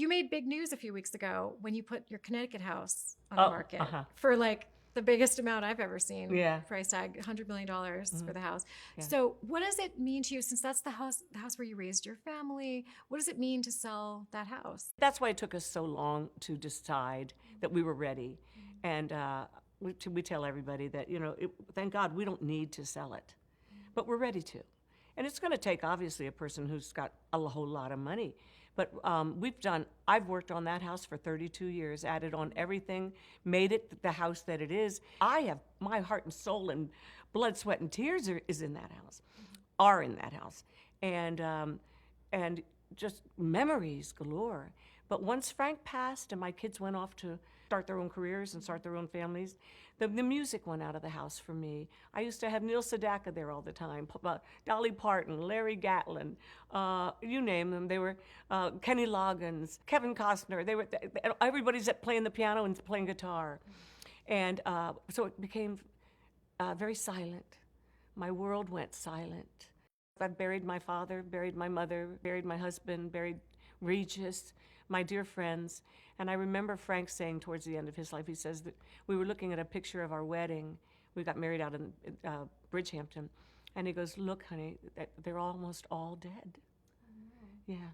you made big news a few weeks ago when you put your Connecticut house on the Oh, market uh-huh. for like the biggest amount I've ever seen. Yeah. Price tag, $100 million for the house. Yeah. So what does it mean to you, since that's the house where you raised your family? What does it mean to sell that house? That's why it took us so long to decide that we were ready. And we tell everybody that, thank God we don't need to sell it, but we're ready to. And it's going to take, obviously, a person who's got a whole lot of money. But I've worked on that house for 32 years, added on everything, made it the house that it is. I have my heart and soul and blood, sweat, and tears is in that house, are in that house. And just memories galore. But once Frank passed and my kids went off to start their own careers and start their own families, the music went out of the house for me. I used to have Neil Sedaka there all the time, Dolly Parton, Larry Gatlin, you name them. They were Kenny Loggins, Kevin Costner. Everybody's playing the piano and playing guitar. And so it became very silent. My world went silent. I buried my father, buried my mother, buried my husband, buried Regis, my dear friends. And I remember Frank saying towards the end of his life, he says that we were looking at a picture of our wedding. We got married out in Bridgehampton. And he goes, look, honey, they're almost all dead. Yeah.